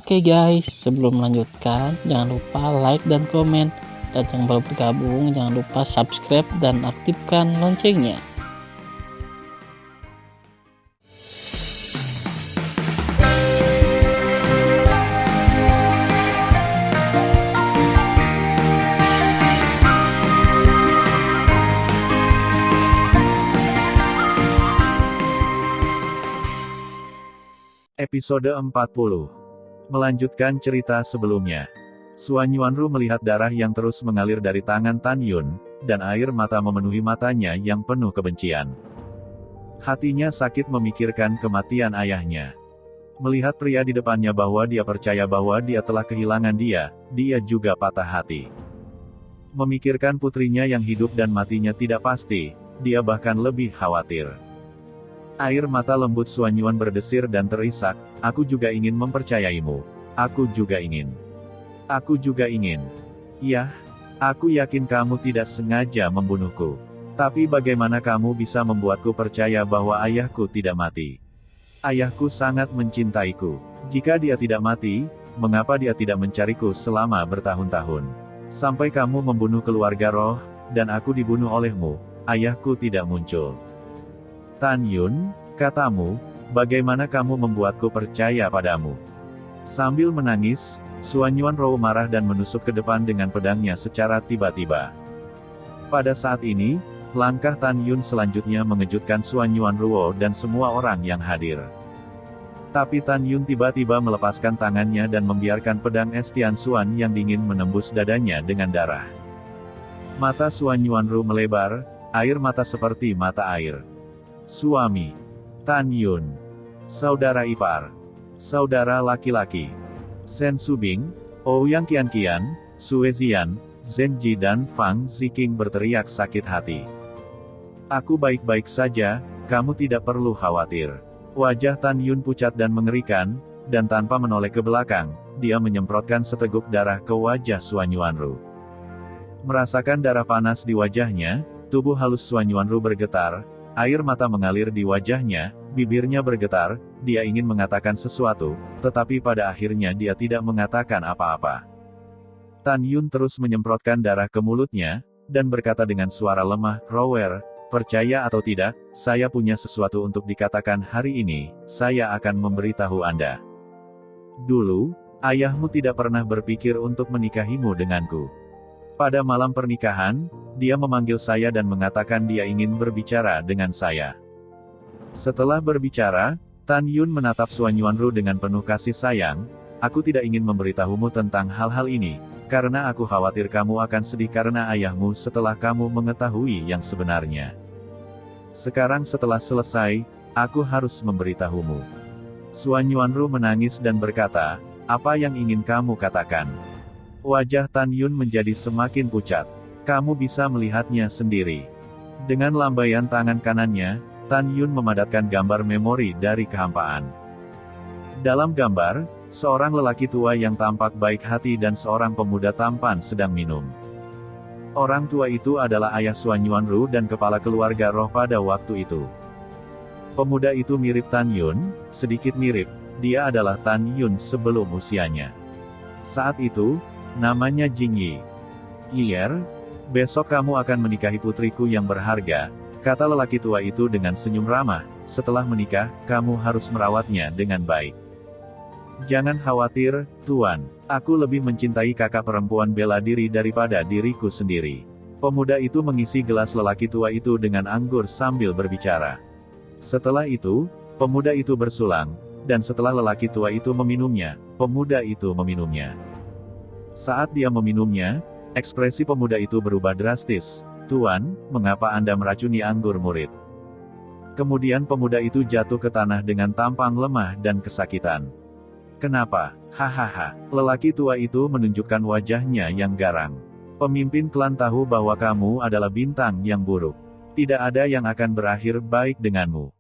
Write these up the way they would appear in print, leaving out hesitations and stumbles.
Oke guys, sebelum melanjutkan, jangan lupa like dan komen. Dan yang baru bergabung, jangan lupa subscribe dan aktifkan loncengnya. Episode 40. Melanjutkan cerita sebelumnya. Suan Yuanru melihat darah yang terus mengalir dari tangan Tan Yun, dan air mata memenuhi matanya yang penuh kebencian. Hatinya sakit memikirkan kematian ayahnya. Melihat pria di depannya bahwa dia percaya bahwa dia telah kehilangan dia juga patah hati. Memikirkan putrinya yang hidup dan matinya tidak pasti, dia bahkan lebih khawatir. Air mata lembut Suan Yuan berdesir dan terisak, "Aku juga ingin mempercayaimu. Aku juga ingin. Aku juga ingin. Ya, aku yakin kamu tidak sengaja membunuhku. Tapi bagaimana kamu bisa membuatku percaya bahwa ayahku tidak mati? Ayahku sangat mencintaiku. Jika dia tidak mati, mengapa dia tidak mencariku selama bertahun-tahun? Sampai kamu membunuh keluarga roh, dan aku dibunuh olehmu, ayahku tidak muncul. Tan Yun, katamu, bagaimana kamu membuatku percaya padamu?" Sambil menangis, Suan Yuanru marah dan menusuk ke depan dengan pedangnya secara tiba-tiba. Pada saat ini, langkah Tan Yun selanjutnya mengejutkan Suan Yuanru dan semua orang yang hadir. Tapi Tan Yun tiba-tiba melepaskan tangannya dan membiarkan pedang es Tian Xuan yang dingin menembus dadanya dengan darah. Mata Suan Yuanru melebar, air mata seperti mata air. Suami Tan Yun, saudara ipar, saudara laki-laki Sen Subing, Ouyang Qian, Sue Zian, Zhen Ji dan Fang Ziqing berteriak sakit hati. "Aku baik-baik saja, kamu tidak perlu khawatir." Wajah Tan Yun pucat dan mengerikan, dan tanpa menoleh ke belakang, dia menyemprotkan seteguk darah ke wajah Suan Yuanru. Merasakan darah panas di wajahnya, tubuh halus Suan Yuanru bergetar. Air mata mengalir di wajahnya, bibirnya bergetar, dia ingin mengatakan sesuatu, tetapi pada akhirnya dia tidak mengatakan apa-apa. Tan Yun terus menyemprotkan darah ke mulutnya, dan berkata dengan suara lemah, "Rower, percaya atau tidak, saya punya sesuatu untuk dikatakan hari ini, saya akan memberitahu Anda. Dulu, ayahmu tidak pernah berpikir untuk menikahimu denganku. Pada malam pernikahan, dia memanggil saya dan mengatakan dia ingin berbicara dengan saya." Setelah berbicara, Tan Yun menatap Suan Yuanru dengan penuh kasih sayang, "Aku tidak ingin memberitahumu tentang hal-hal ini, karena aku khawatir kamu akan sedih karena ayahmu setelah kamu mengetahui yang sebenarnya. Sekarang setelah selesai, aku harus memberitahumu." Suan Yuanru menangis dan berkata, "Apa yang ingin kamu katakan?" Wajah Tan Yun menjadi semakin pucat. Kamu bisa melihatnya sendiri. Dengan lambaian tangan kanannya, Tan Yun memadatkan gambar memori dari kehampaan. Dalam gambar, seorang lelaki tua yang tampak baik hati dan seorang pemuda tampan sedang minum. Orang tua itu adalah ayah Suan Yuanru dan kepala keluarga roh pada waktu itu. Pemuda itu mirip Tan Yun, sedikit mirip, dia adalah Tan Yun sebelum usianya. Saat itu, namanya Jing Yi. "Iyer, besok kamu akan menikahi putriku yang berharga," kata lelaki tua itu dengan senyum ramah. "Setelah menikah, kamu harus merawatnya dengan baik. Jangan khawatir, Tuan. Aku lebih mencintai kakak perempuan bela diri daripada diriku sendiri." Pemuda itu mengisi gelas lelaki tua itu dengan anggur sambil berbicara. Setelah itu, pemuda itu bersulang, dan setelah lelaki tua itu meminumnya, pemuda itu meminumnya. Saat dia meminumnya, ekspresi pemuda itu berubah drastis. "Tuan, mengapa Anda meracuni anggur murid?" Kemudian pemuda itu jatuh ke tanah dengan tampang lemah dan kesakitan. "Kenapa? Hahaha." Lelaki tua itu menunjukkan wajahnya yang garang. "Pemimpin klan tahu bahwa kamu adalah bintang yang buruk. Tidak ada yang akan berakhir baik denganmu.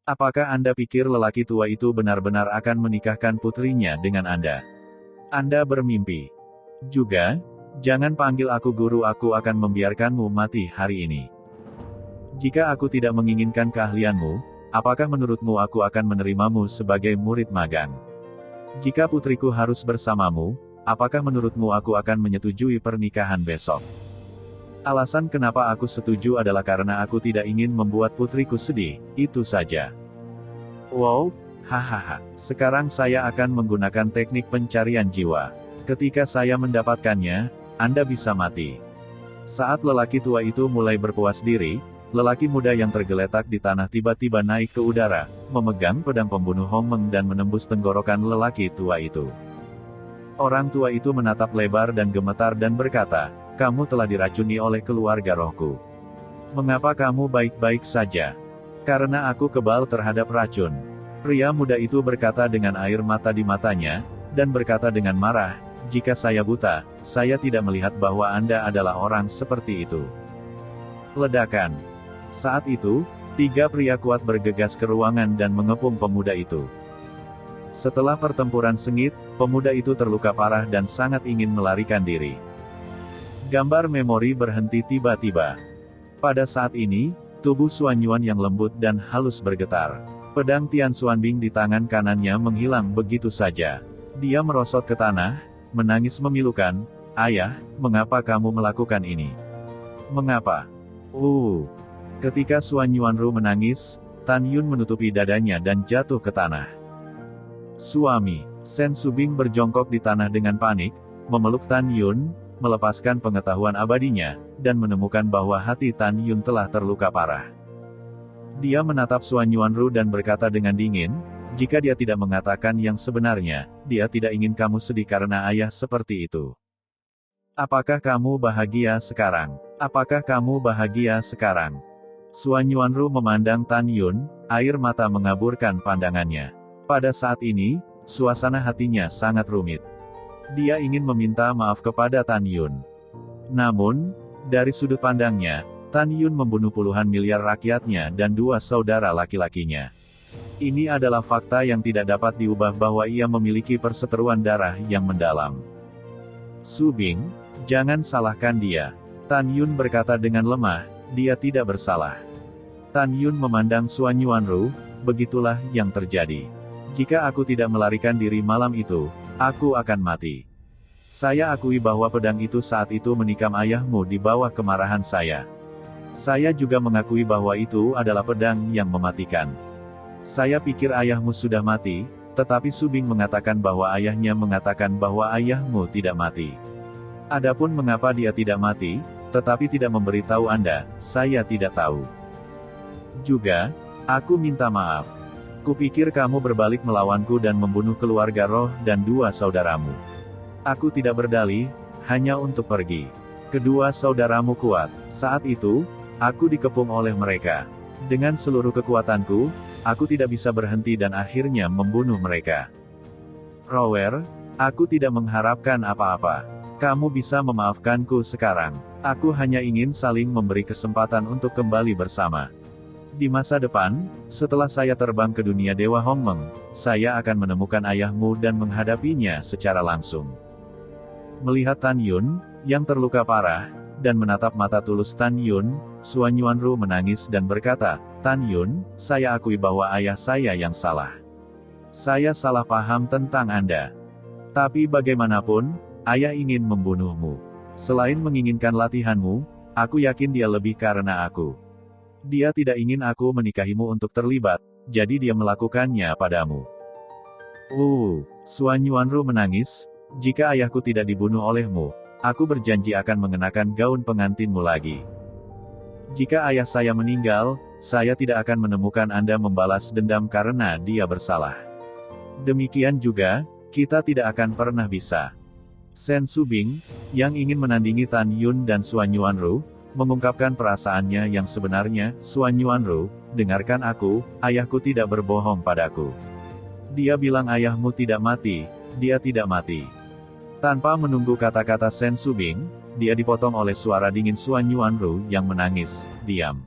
Apakah Anda pikir lelaki tua itu benar-benar akan menikahkan putrinya dengan Anda? Anda bermimpi. Juga, jangan panggil aku guru, aku akan membiarkanmu mati hari ini. Jika aku tidak menginginkan keahlianmu, apakah menurutmu aku akan menerimamu sebagai murid magang?" Jika putriku harus bersamamu, apakah menurutmu aku akan menyetujui pernikahan besok? Alasan kenapa aku setuju adalah karena aku tidak ingin membuat putriku sedih, itu saja. Wow, hahaha. Sekarang saya akan menggunakan teknik pencarian jiwa. Ketika saya mendapatkannya, Anda bisa mati. Saat lelaki tua itu mulai berpuas diri, lelaki muda yang tergeletak di tanah tiba-tiba naik ke udara, memegang pedang pembunuh Hongmeng dan menembus tenggorokan lelaki tua itu. Orang tua itu menatap lebar dan gemetar dan berkata, "Kamu telah diracuni oleh keluarga rohku. Mengapa kamu baik-baik saja?" "Karena aku kebal terhadap racun." Pria muda itu berkata dengan air mata di matanya, dan berkata dengan marah, "Jika saya buta, saya tidak melihat bahwa Anda adalah orang seperti itu." Ledakan. Saat itu, 3 pria kuat bergegas ke ruangan dan mengepung pemuda itu. Setelah pertempuran sengit, pemuda itu terluka parah dan sangat ingin melarikan diri. Gambar memori berhenti tiba-tiba. Pada saat ini, tubuh Xuan Yuan yang lembut dan halus bergetar. Pedang Tian Xuanbing di tangan kanannya menghilang begitu saja. Dia merosot ke tanah, menangis memilukan, "Ayah, mengapa kamu melakukan ini? Mengapa?" Ketika Xuan Yuanru menangis, Tan Yun menutupi dadanya dan jatuh ke tanah. Suami, Sen Subing berjongkok di tanah dengan panik, memeluk Tan Yun, melepaskan pengetahuan abadinya, dan menemukan bahwa hati Tan Yun telah terluka parah. Dia menatap Xuan Yuanru dan berkata dengan dingin, "Jika dia tidak mengatakan yang sebenarnya, dia tidak ingin kamu sedih karena ayah seperti itu. Apakah kamu bahagia sekarang? Apakah kamu bahagia sekarang?" Xuan Yuanru memandang Tan Yun, air mata mengaburkan pandangannya. Pada saat ini, suasana hatinya sangat rumit. Dia ingin meminta maaf kepada Tan Yun. Namun, dari sudut pandangnya, Tan Yun membunuh puluhan miliar rakyatnya dan 2 saudara laki-lakinya. Ini adalah fakta yang tidak dapat diubah bahwa ia memiliki perseteruan darah yang mendalam. "Subing, jangan salahkan dia." Tan Yun berkata dengan lemah, "Dia tidak bersalah." Tan Yun memandang Xuan Yuanru, "Begitulah yang terjadi. Jika aku tidak melarikan diri malam itu, aku akan mati. Saya akui bahwa pedang itu saat itu menikam ayahmu di bawah kemarahan saya. Saya juga mengakui bahwa itu adalah pedang yang mematikan. Saya pikir ayahmu sudah mati, tetapi Subing mengatakan bahwa ayahnya mengatakan bahwa ayahmu tidak mati. Adapun mengapa dia tidak mati, tetapi tidak memberitahu Anda, saya tidak tahu. Juga, aku minta maaf. Kupikir kamu berbalik melawanku dan membunuh keluarga roh dan 2 saudaramu. Aku tidak berdalih, hanya untuk pergi. Kedua saudaramu kuat. Saat itu, aku dikepung oleh mereka. Dengan seluruh kekuatanku, aku tidak bisa berhenti dan akhirnya membunuh mereka. Rower, aku tidak mengharapkan apa-apa. Kamu bisa memaafkanku sekarang. Aku hanya ingin saling memberi kesempatan untuk kembali bersama. Di masa depan, setelah saya terbang ke dunia Dewa Hongmeng, saya akan menemukan ayahmu dan menghadapinya secara langsung." Melihat Tan Yun, yang terluka parah, dan menatap mata tulus Tan Yun, Xuan Yuanru menangis dan berkata, "Tan Yun, saya akui bahwa ayah saya yang salah. Saya salah paham tentang Anda. Tapi bagaimanapun, ayah ingin membunuhmu. Selain menginginkan latihanmu, aku yakin dia lebih karena aku. Dia tidak ingin aku menikahimu untuk terlibat, jadi dia melakukannya padamu." Xuan Yuanru menangis, "Jika ayahku tidak dibunuh olehmu, aku berjanji akan mengenakan gaun pengantinmu lagi. Jika ayah saya meninggal, saya tidak akan menemukan Anda membalas dendam karena dia bersalah. Demikian juga, kita tidak akan pernah bisa." Sen Subing, yang ingin menandingi Tan Yun dan Xuan Yuanru, mengungkapkan perasaannya yang sebenarnya. "Xuan Yuanru, dengarkan aku, ayahku tidak berbohong padaku. Dia bilang ayahmu tidak mati, dia tidak mati." Tanpa menunggu kata-kata Sen Subing, dia dipotong oleh suara dingin Xuan Yuanru yang menangis, "Diam.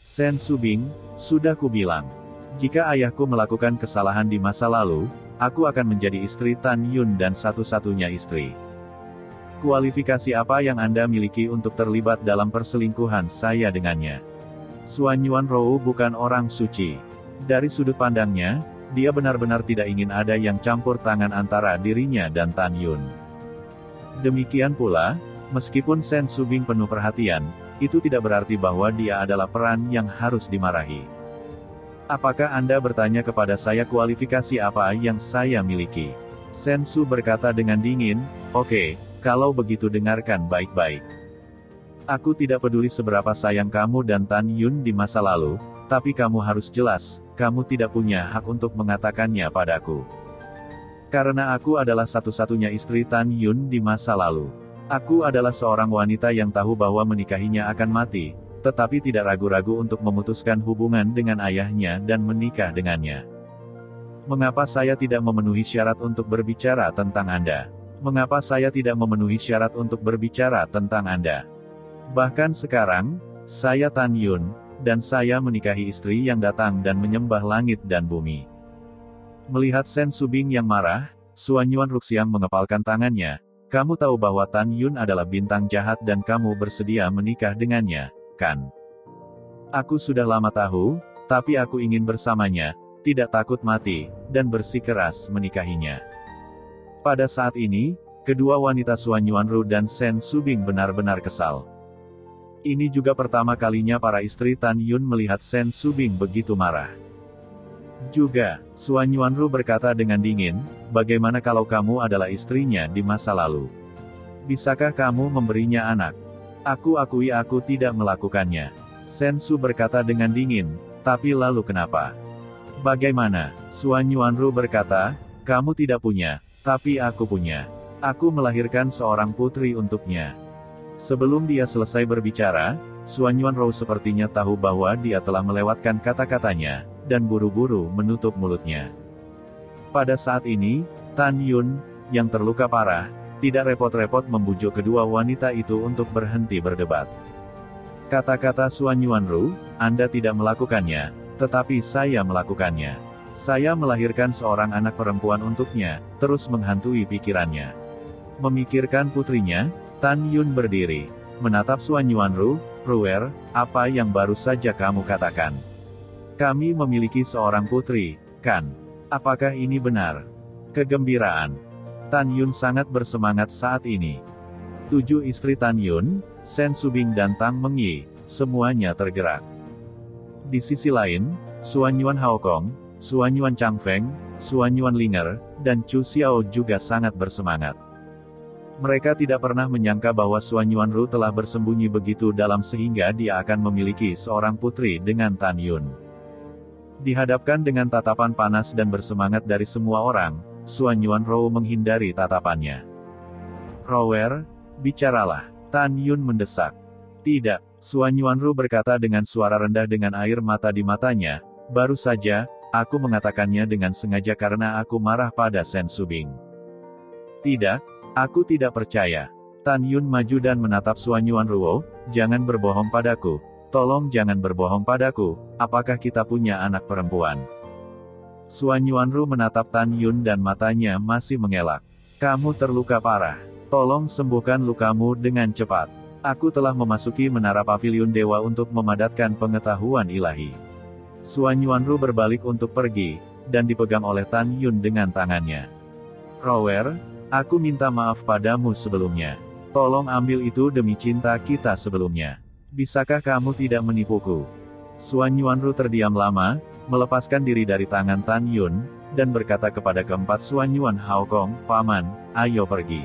Sen Subing, sudah kubilang. Jika ayahku melakukan kesalahan di masa lalu, aku akan menjadi istri Tan Yun dan satu-satunya istri. Kualifikasi apa yang Anda miliki untuk terlibat dalam perselingkuhan saya dengannya?" Xuan Yuanru bukan orang suci. Dari sudut pandangnya, Dia benar-benar tidak ingin ada yang campur tangan antara dirinya dan Tan Yun. Demikian pula, meskipun Sen Subing penuh perhatian, itu tidak berarti bahwa dia adalah peran yang harus dimarahi. Apakah Anda bertanya kepada saya kualifikasi apa yang saya miliki? Sen Su berkata dengan dingin, oke, kalau begitu dengarkan baik-baik. Aku tidak peduli seberapa sayang kamu dan Tan Yun di masa lalu, tapi kamu harus jelas, kamu tidak punya hak untuk mengatakannya padaku. Karena aku adalah satu-satunya istri Tan Yun di masa lalu. Aku adalah seorang wanita yang tahu bahwa menikahinya akan mati, tetapi tidak ragu-ragu untuk memutuskan hubungan dengan ayahnya dan menikah dengannya. Mengapa saya tidak memenuhi syarat untuk berbicara tentang Anda? Mengapa saya tidak memenuhi syarat untuk berbicara tentang Anda? Bahkan sekarang, saya Tan Yun, dan saya menikahi istri yang datang dan menyembah langit dan bumi. Melihat Sen Subing yang marah, Suanyuan Ruxiang mengepalkan tangannya. Kamu tahu bahwa Tan Yun adalah bintang jahat dan kamu bersedia menikah dengannya, kan? Aku sudah lama tahu, tapi aku ingin bersamanya, tidak takut mati, dan bersikeras menikahinya. Pada saat ini, kedua wanita Suanyuan Ru dan Sen Subing benar-benar kesal. Ini juga pertama kalinya para istri Tan Yun melihat Sen Subing begitu marah. Juga, Suanyuan Ru berkata dengan dingin, bagaimana kalau kamu adalah istrinya di masa lalu? Bisakah kamu memberinya anak? Aku akui aku tidak melakukannya. Sen Su berkata dengan dingin, tapi lalu kenapa? Bagaimana? Suanyuan Ru berkata, kamu tidak punya, tapi aku punya. Aku melahirkan seorang putri untuknya. Sebelum dia selesai berbicara, Suanyuan Ru sepertinya tahu bahwa dia telah melewatkan kata-katanya, dan buru-buru menutup mulutnya. Pada saat ini, Tan Yun, yang terluka parah, tidak repot-repot membujuk kedua wanita itu untuk berhenti berdebat. Kata-kata Suanyuan Ru, Anda tidak melakukannya, tetapi saya melakukannya. Saya melahirkan seorang anak perempuan untuknya, terus menghantui pikirannya. Memikirkan putrinya, Tan Yun berdiri, menatap Suanyuan Ru, Ruer, apa yang baru saja kamu katakan? Kami memiliki seorang putri, kan? Apakah ini benar? Kegembiraan. Tan Yun sangat bersemangat saat ini. 7 istri Tan Yun, Sen Subing dan Tang Mengyi, semuanya tergerak. Di sisi lain, Suanyuan Haokong, Suanyuan Changfeng, Suanyuan Linger, dan Chu Xiao juga sangat bersemangat. Mereka tidak pernah menyangka bahwa Suanyuan Ru telah bersembunyi begitu dalam sehingga dia akan memiliki seorang putri dengan Tan Yun. Dihadapkan dengan tatapan panas dan bersemangat dari semua orang, Suanyuan Ru menghindari tatapannya. Rower, bicaralah, Tan Yun mendesak. Tidak, Suanyuan Ru berkata dengan suara rendah dengan air mata di matanya, baru saja, aku mengatakannya dengan sengaja karena aku marah pada Sen Subing. Tidak, aku tidak percaya. Tan Yun maju dan menatap Suanyuan Ru, jangan berbohong padaku, tolong jangan berbohong padaku, apakah kita punya anak perempuan? Suanyuan Ru menatap Tan Yun dan matanya masih mengelak. Kamu terluka parah, tolong sembuhkan lukamu dengan cepat. Aku telah memasuki menara pavilion dewa untuk memadatkan pengetahuan ilahi. Suanyuan Ru berbalik untuk pergi, dan dipegang oleh Tan Yun dengan tangannya. Rower, aku minta maaf padamu sebelumnya. Tolong ambil itu demi cinta kita sebelumnya. Bisakah kamu tidak menipuku? Suanyuan Ru terdiam lama, melepaskan diri dari tangan Tan Yun, dan berkata kepada keempat Suanyuan Haokong, Paman, ayo pergi.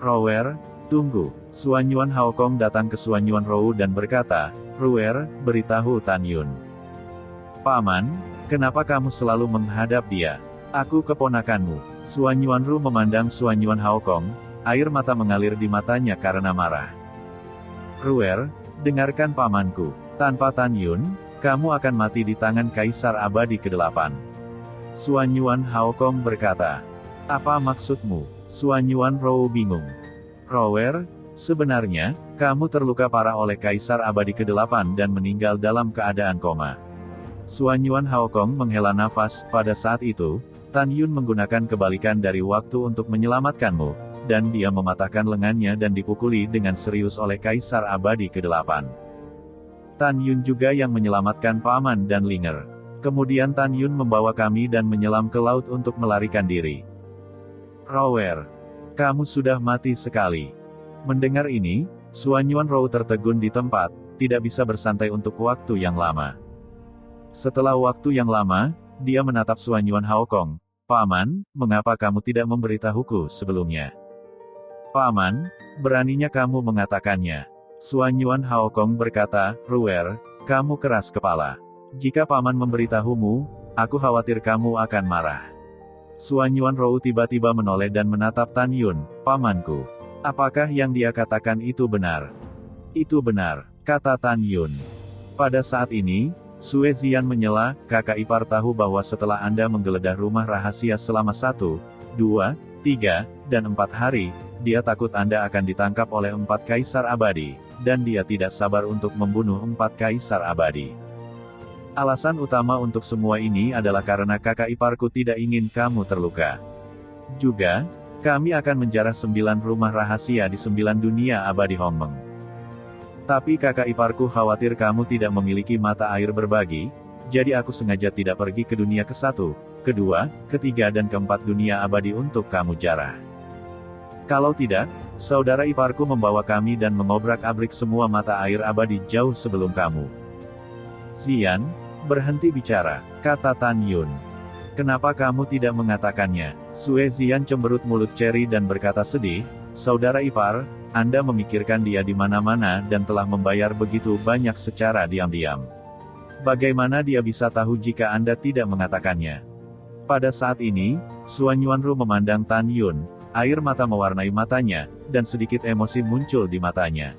Rower, tunggu. Suanyuan Haokong datang ke Suanyuan Ru dan berkata, Ruer, beritahu Tan Yun. Paman, kenapa kamu selalu menghadap dia? Aku keponakanmu. Suanyuan Ru memandang Suanyuan Haokong, air mata mengalir di matanya karena marah. Ruer, dengarkan pamanku. Tanpa Tan Yun, kamu akan mati di tangan Kaisar Abadi ke-8. Suanyuan Haokong berkata. Apa maksudmu? Suanyuan Ru bingung. Rower, sebenarnya, kamu terluka parah oleh Kaisar Abadi ke-8 dan meninggal dalam keadaan koma. Suanyuan Haokong menghela nafas, pada saat itu, Tan Yun menggunakan kebalikan dari waktu untuk menyelamatkanmu, dan dia mematahkan lengannya dan dipukuli dengan serius oleh Kaisar Abadi ke-8. Tan Yun juga yang menyelamatkan Paman dan Linger. Kemudian Tan Yun membawa kami dan menyelam ke laut untuk melarikan diri. Rower, kamu sudah mati sekali. Mendengar ini, Suanyuan Rou tertegun di tempat, tidak bisa bersantai untuk waktu yang lama. Setelah waktu yang lama, dia menatap Suanyuan Haokong. Paman, mengapa kamu tidak memberitahuku sebelumnya? Paman, beraninya kamu mengatakannya. Suanyuan Haokong berkata, Ruer, kamu keras kepala. Jika paman memberitahumu, aku khawatir kamu akan marah. Suanyuan Rou tiba-tiba menoleh dan menatap Tan Yun, pamanku. Apakah yang dia katakan itu benar? Itu benar, kata Tan Yun. Pada saat ini, Sue Zian menyela, kakak ipar tahu bahwa setelah Anda menggeledah rumah rahasia selama 1, 2, 3, dan 4 hari, dia takut Anda akan ditangkap oleh 4 kaisar abadi, dan dia tidak sabar untuk membunuh 4 kaisar abadi. Alasan utama untuk semua ini adalah karena kakak iparku tidak ingin kamu terluka. Juga, kami akan menjarah 9 rumah rahasia di 9 dunia abadi Hongmeng. Tapi kakak iparku khawatir kamu tidak memiliki mata air berbagi, jadi aku sengaja tidak pergi ke dunia ke-1, ke-2, ke-3 dan ke-4 dunia abadi untuk kamu jarah. Kalau tidak, saudara iparku membawa kami dan mengobrak-abrik semua mata air abadi jauh sebelum kamu. Zian, berhenti bicara, kata Tan Yun. Kenapa kamu tidak mengatakannya? Sue Zian cemberut mulut Cherry dan berkata sedih, saudara ipar, Anda memikirkan dia di mana-mana dan telah membayar begitu banyak secara diam-diam. Bagaimana dia bisa tahu jika Anda tidak mengatakannya? Pada saat ini, Suanyuanru memandang Tan Yun, air mata mewarnai matanya, dan sedikit emosi muncul di matanya.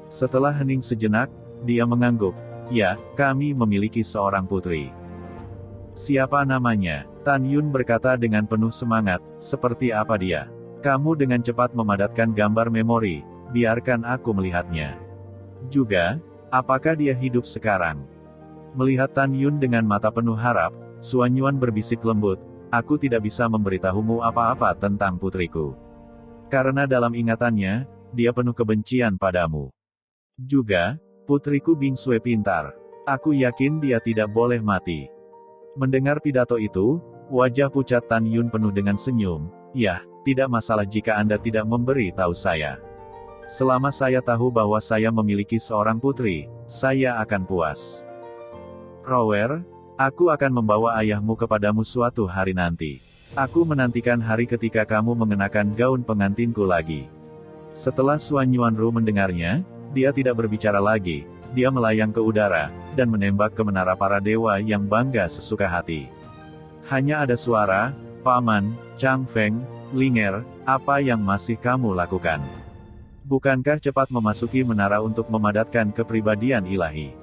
Setelah hening sejenak, dia mengangguk. Ya, kami memiliki seorang putri. Siapa namanya? Tan Yun berkata dengan penuh semangat, seperti apa dia? Kamu dengan cepat memadatkan gambar memori, biarkan aku melihatnya. Juga, apakah dia hidup sekarang? Melihat Tan Yun dengan mata penuh harap, Suanyuan berbisik lembut, aku tidak bisa memberitahumu apa-apa tentang putriku. Karena dalam ingatannya, dia penuh kebencian padamu. Juga, putriku Bingsue pintar. Aku yakin dia tidak boleh mati. Mendengar pidato itu, wajah pucat Tan Yun penuh dengan senyum. Yah, tidak masalah jika Anda tidak memberi tahu saya. Selama saya tahu bahwa saya memiliki seorang putri, saya akan puas. Rower, aku akan membawa ayahmu kepadamu suatu hari nanti. Aku menantikan hari ketika kamu mengenakan gaun pengantinku lagi. Setelah Suanyuanru mendengarnya, dia tidak berbicara lagi, dia melayang ke udara, dan menembak ke menara para dewa yang bangga sesuka hati. Hanya ada suara, Paman, Chang Feng, Linger, apa yang masih kamu lakukan? Bukankah cepat memasuki menara untuk memadatkan kepribadian ilahi?